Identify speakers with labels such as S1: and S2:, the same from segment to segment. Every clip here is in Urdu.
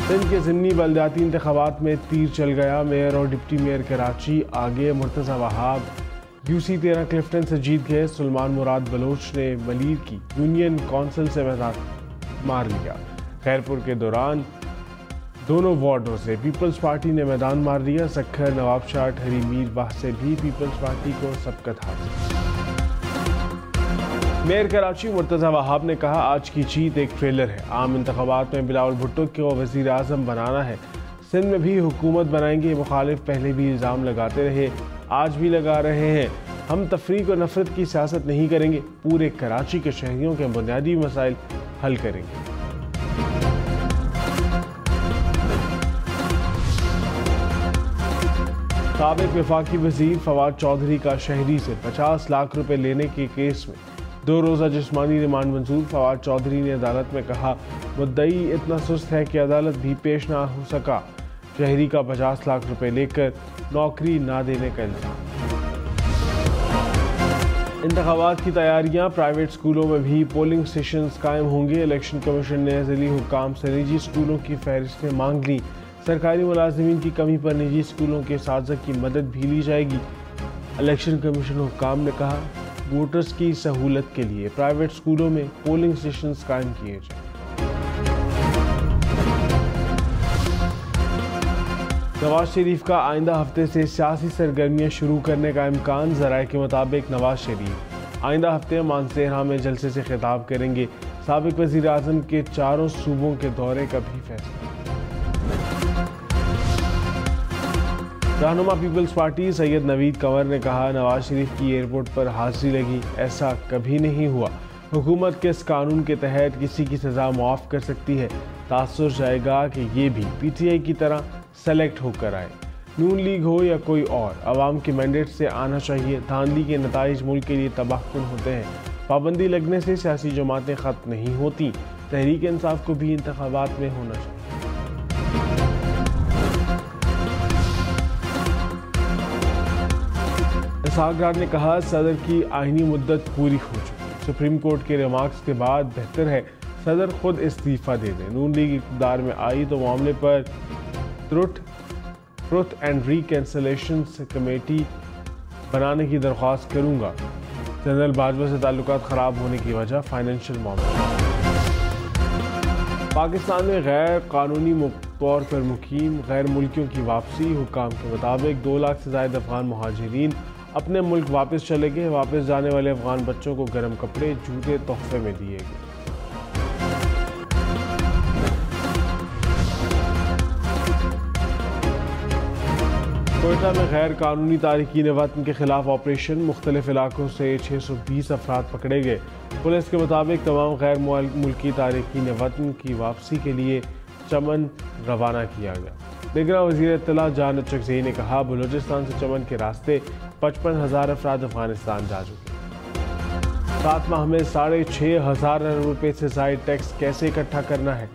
S1: سندھ کے ضمنی بلدیاتی انتخابات میں تیر چل گیا. میئر اور ڈپٹی میئر کراچی آگے. مرتضی وہاب UC 13 کلفٹن سے جیت گئے. سلمان مراد بلوچ نے ملیر کی یونین کونسل سے میدان مار لیا. خیرپور کے دوران دونوں وارڈوں سے پیپلز پارٹی نے میدان مار لیا. سکھر، نواب شاہ، ٹھری میر واہ سے بھی پیپلز پارٹی کو سبقت حاصل. میئر کراچی مرتضی وہاب نے کہا آج کی جیت ایک ٹریلر ہے. عام انتخابات میں بلاول بھٹو کو وزیر اعظم بنانا ہے. سندھ میں بھی حکومت بنائیں گے. مخالف پہلے بھی الزام لگاتے رہے، آج بھی لگا رہے ہیں. ہم تفریق اور نفرت کی سیاست نہیں کریں گے. پورے کراچی کے شہریوں کے بنیادی مسائل حل کریں گے. سابق وفاقی وزیر فواد چودھری کا شہری سے 50 لاکھ روپے لینے کے کیس میں 2 روزہ جسمانی ریمانڈ منظور. فواد چودھری نے عدالت میں کہا مدعی اتنا سست ہے کہ عدالت بھی پیش نہ ہو سکا. شہری کا 50 لاکھ روپے لے کر نوکری نہ دینے کا الزام. انتخابات کی تیاریاں. پرائیویٹ سکولوں میں بھی پولنگ اسٹیشنز قائم ہوں گے. الیکشن کمیشن نے ضلعی حکام سے نجی سکولوں کی فہرستیں مانگ لی. سرکاری ملازمین کی کمی پر نجی سکولوں کے اساتذہ کی مدد بھی لی جائے گی. الیکشن کمیشن حکام نے کہا ووٹرز کی سہولت کے لیے پرائیویٹ سکولوں میں پولنگ اسٹیشنز قائم کیے جائیں. نواز شریف کا آئندہ ہفتے سے سیاسی سرگرمیاں شروع کرنے کا امکان. ذرائع کے مطابق نواز شریف آئندہ ہفتے مانسہرہ میں جلسے سے خطاب کریں گے. سابق وزیر اعظم کے 4 صوبوں کے دورے کا بھی فیصلہ. رہنما پیپلز پارٹی سید نوید کنور نے کہا نواز شریف کی ایئرپورٹ پر حاضری لگی، ایسا کبھی نہیں ہوا. حکومت کس قانون کے تحت کسی کی سزا معاف کر سکتی ہے؟ تاثر جائے گا کہ یہ بھی PTI کی طرح سلیکٹ ہو کر آئے. نون لیگ ہو یا کوئی اور، عوام کے مینڈیٹ سے آنا چاہیے. دھاندلی کے نتائج ملک کے لیے تباہ کن ہوتے ہیں. پابندی لگنے سے سیاسی جماعتیں ختم نہیں ہوتی. تحریک انصاف کو بھی انتخابات میں ہونا چاہیے. اسحاق ڈار نے کہا صدر کی آئینی مدت پوری ہو چکی. سپریم کورٹ کے ریمارکس کے بعد بہتر ہے صدر خود استعفیٰ دے دیں. نون لیگ اقتدار میں آئی تو معاملے پر ٹروتھ اینڈ ریکنسیلیشن کمیٹی بنانے کی درخواست کروں گا. جنرل باجوہ سے تعلقات خراب ہونے کی وجہ فائنینشیل معاملہ. پاکستان میں غیر قانونی طور پر مقیم غیر ملکیوں کی واپسی. حکام کے مطابق 2 لاکھ سے زائد افغان مہاجرین اپنے ملک واپس چلے گئے. واپس جانے والے افغان بچوں کو گرم کپڑے، جوتے تحفے میں دیے گئے. کوئٹہ میں غیر قانونی تارکین وطن کے خلاف آپریشن. مختلف علاقوں سے 620 افراد پکڑے گئے. پولیس کے مطابق تمام غیر ملکی تارکین وطن کی واپسی کے لیے چمن روانہ کیا گیا. دیگر وزیر اطلاع جان اچکزئی نے کہا بلوچستان سے چمن کے راستے 55,000 افراد افغانستان جا چکے. 7 ماہ میں 6,500 ارب روپے سے زائد ٹیکس کیسے اکٹھا کرنا ہے؟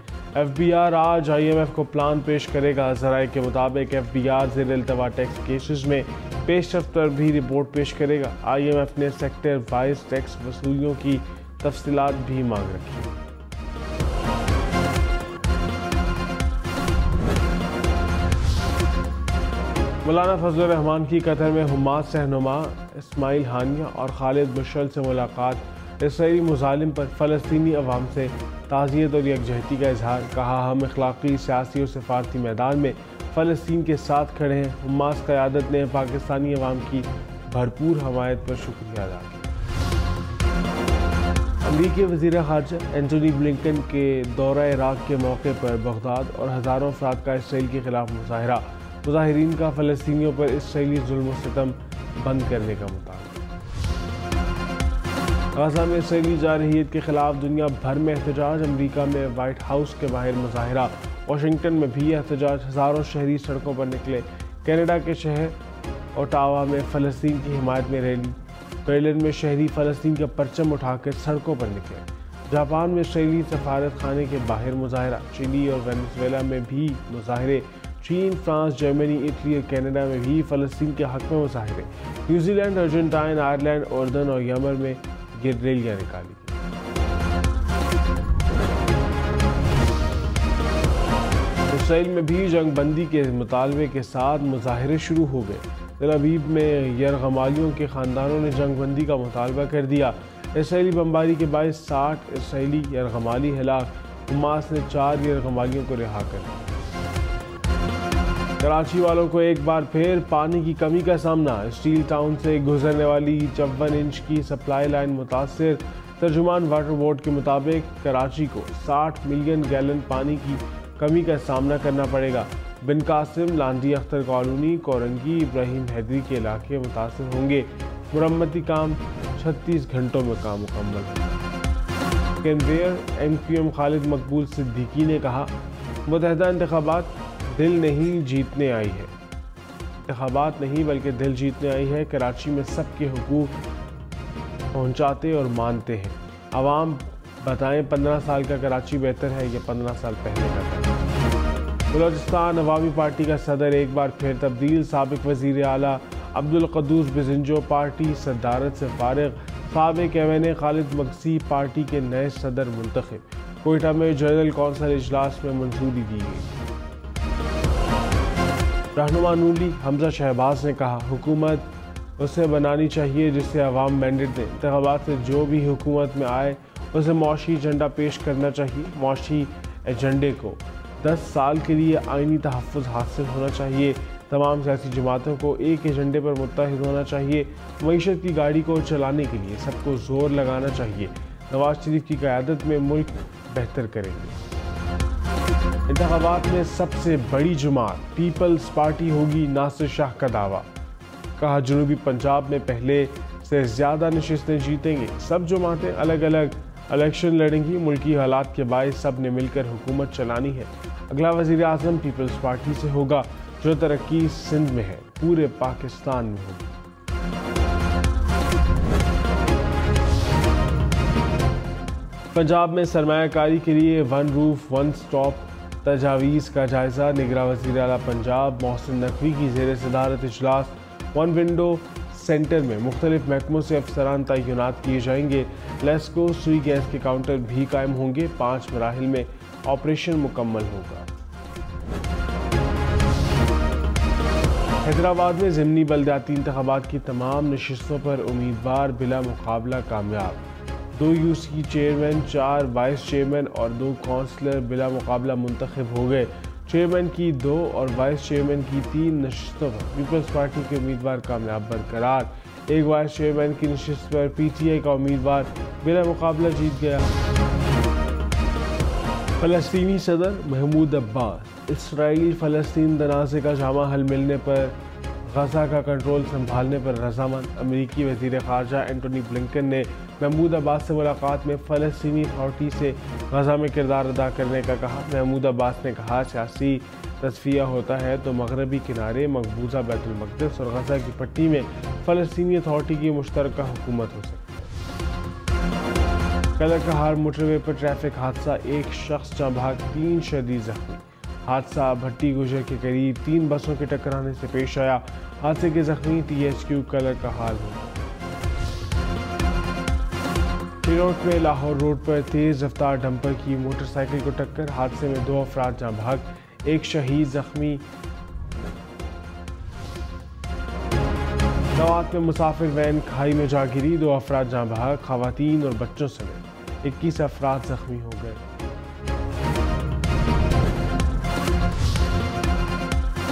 S1: FBR آج IMF کو پلان پیش کرے گا. ذرائع کے مطابق FBR زیر التوا ٹیکس کیسز میں پیش رفت پر بھی رپورٹ پیش کرے گا. IMF نے سیکٹر وائز ٹیکس وصولیوں کی تفصیلات بھی مانگ رکھی. مولانا فضل الرحمان کی قطر میں حماس رہنما اسماعیل ہانیہ اور خالد مشعل سے ملاقات. اسرائیلی مظالم پر فلسطینی عوام سے تعزیت اور یکجہتی کا اظہار. کہا ہم اخلاقی، سیاسی اور سفارتی میدان میں فلسطین کے ساتھ کھڑے ہیں. حماس قیادت نے پاکستانی عوام کی بھرپور حمایت پر شکریہ ادا کیا. امریکی وزیر خارجہ اینٹونی بلنکن کے دورہ عراق کے موقع پر بغداد اور ہزاروں افراد کا اسرائیل کے خلاف مظاہرہ. مظاہرین کا فلسطینیوں پر اسرائیلی ظلم و ستم بند کرنے کا مطالبہ. غزہ میں اسرائیلی جارحیت کے خلاف دنیا بھر میں احتجاج. امریکہ میں وائٹ ہاؤس کے باہر مظاہرہ. واشنگٹن میں بھی احتجاج. ہزاروں شہری سڑکوں پر نکلے. کینیڈا کے شہر اوٹاوا میں فلسطین کی حمایت میں ریلی. برلن میں شہری فلسطین کا پرچم اٹھا کر سڑکوں پر نکلے. جاپان میں اسرائیلی سفارت خانے کے باہر مظاہرہ. چلی اور وینزویلا میں بھی مظاہرے. چین، فرانس، جرمنی، اٹلی اور کینیڈا میں بھی فلسطین کے حق میں مظاہرے. نیوزی لینڈ، ارجنٹائن، آئرلینڈ، اردن اور یمن میں ریلیاں نکالی گئی. اسرائیل میں بھی جنگ بندی کے مطالبے کے ساتھ مظاہرے شروع ہو گئے۔ تل ابیب میں یرغمالیوں کے خاندانوں نے جنگ بندی کا مطالبہ کر دیا۔ اسرائیلی بمباری کے باعث 60 اسرائیلی یرغمالی ہلاک، حماس نے 4 یرغمالیوں کو رہا کر دیا۔ کراچی والوں کو ایک بار پھر پانی کی کمی کا سامنا، اسٹیل ٹاؤن سے گزرنے والی 54 انچ کی سپلائی لائن متاثر۔ ترجمان واٹر بورڈ کے مطابق کراچی کو 60 ملین گیلن پانی کی کمی کا سامنا کرنا پڑے گا۔ بن قاسم، لانڈی اختر کالونی، کورنگی، ابراہیم حیدری کے علاقے متاثر ہوں گے۔ مرمتی کام 36 گھنٹوں میں کام مکمل ہوگا۔ کنویر ایم کیو ایم خالد مقبول صدیقی نے کہا، متحدہ انتخابات دل نہیں جیتنے آئی ہے، انتخابات نہیں بلکہ دل جیتنے آئی ہے۔ کراچی میں سب کے حقوق پہنچاتے اور مانتے ہیں۔ عوام بتائیں 15 سال کا کراچی بہتر ہے یا 15 سال پہلے کا کراچی؟ بلوچستان عوامی پارٹی کا صدر ایک بار پھر تبدیل، سابق وزیر اعلیٰ عبدالقدوس بزنجو پارٹی صدارت سے فارغ، سابق ایم این اے خالد مگسی پارٹی کے نئے صدر منتخب۔ کوئٹہ میں جنرل کونسل اجلاس میں منظوری دی گئی۔ رہنما نون لیگ حمزہ شہباز نے کہا، حکومت اسے بنانی چاہیے جسے عوام مینڈیٹ دیں۔ انتخابات سے جو بھی حکومت میں آئے اسے معاشی ایجنڈا پیش کرنا چاہیے۔ معاشی ایجنڈے کو 10 سال کے لیے آئینی تحفظ حاصل ہونا چاہیے۔ تمام سیاسی جماعتوں کو ایک ایجنڈے پر متحد ہونا چاہیے۔ معیشت کی گاڑی کو چلانے کے لیے سب کو زور لگانا چاہیے۔ نواز شریف کی قیادت میں ملک بہتر کریں گے۔ انتخابات میں سب سے بڑی جماعت پیپلز پارٹی ہوگی، ناصر شاہ کا دعویٰ۔ کہا، جنوبی پنجاب میں پہلے سے زیادہ نشستیں جیتیں گے۔ سب جماعتیں الگ الگ الیکشن لڑیں گی۔ ملکی حالات کے باعث سب نے مل کر حکومت چلانی ہے۔ اگلا وزیر اعظم پیپلز پارٹی سے ہوگا۔ جو ترقی سندھ میں ہے پورے پاکستان میں ہوگی۔ پنجاب میں سرمایہ کاری کے لیے ون روف ون سٹاپ تجاویز کا جائزہ۔ نگراں وزیر اعلیٰ پنجاب محسن نقوی کی زیر صدارت اجلاس۔ ون ونڈو سینٹر میں مختلف محکموں سے افسران تعینات کیے جائیں گے۔ لیسکو سوئی گیس کے کاؤنٹر بھی قائم ہوں گے۔ 5 مراحل میں آپریشن مکمل ہوگا۔ حیدرآباد میں ضمنی بلدیاتی انتخابات کی تمام نشستوں پر امیدوار بلا مقابلہ کامیاب۔ 2 U C chairman, 4 vice chairman اور 2 کونسلر بلا مقابلہ منتخب ہو گئے۔ چیئرمین کی 2 اور وائس چیئرمین کی 3 نشستوں پر پیپلز پارٹی کے امیدوار کامیاب برقرار۔ ایک وائس چیئرمین کی نشست پر پی ٹی آئی کا امیدوار بلا مقابلہ جیت گیا۔ فلسطینی صدر محمود عباس، اسرائیل فلسطین تنازع کا جامع حل ملنے پر غزہ کا کنٹرول سنبھالنے پر رضامند۔ امریکی وزیر خارجہ اینٹونی بلنکن نے محمود عباس سے ملاقات میں فلسطینی اتھارٹی سے غزہ میں کردار ادا کرنے کا کہا۔ محمود عباس نے کہا، سیاسی تصفیہ ہوتا ہے تو مغربی کنارے، مقبوضہ بیت المقدس اور غزہ کی پٹی میں فلسطینی اتھارٹی کی مشترکہ حکومت ہو سکتی ہے۔ کلر کہار موٹر وے پر ٹریفک حادثہ، ایک شخص جاں بحق، 3 شدید زخمی۔ حادثہ بھٹی گجر کے قریب 3 بسوں کے ٹکرانے سے پیش آیا۔ حادثے کے زخمی ٹی ایچ کیو کلر کا حال ہو گیا۔ کھیروٹ میں لاہور روڈ پر تیز رفتار ڈمپر کی موٹر سائیکل کو ٹکر، حادثے میں 2 افراد جاں بحق، 1 شہید زخمی۔ نوات میں مسافر وین کھائی میں جا گری، 2 افراد جاں بحق، خواتین اور بچوں سمیت 21 افراد زخمی ہو گئے۔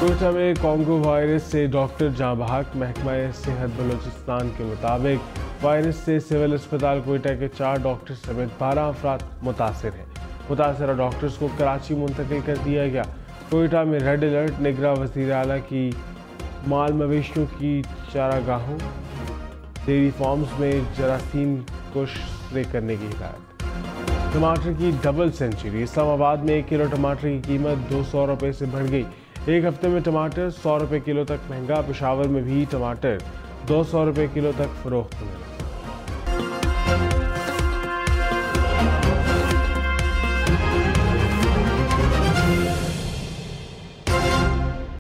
S1: کوئٹہ میں کانگو وائرس سے ڈاکٹر جاں بحق، محکمہ صحت بلوچستان کے مطابق وائرس سے سول اسپتال کوئٹہ کے 4 ڈاکٹر سمیت 12 افراد متاثر ہیں۔ متاثرہ ڈاکٹرز کو کراچی منتقل کر دیا گیا۔ کوئٹہ میں ریڈ الرٹ، نگراں وزیر اعلیٰ کی مال مویشیوں کی چراگاہوں، ڈیری فارمز میں جراثیم کو اسپرے کرنے کی ہدایت۔ ٹماٹر کی ڈبل سینچری، اسلام آباد میں 1 کلو ٹماٹر کی قیمت 200 روپے سے بڑھ گئی۔ ایک ہفتے میں ٹماٹر 100 روپے کلو تک مہنگا۔ پشاور میں بھی ٹماٹر 200 روپے کلو تک فروخت ہوئے۔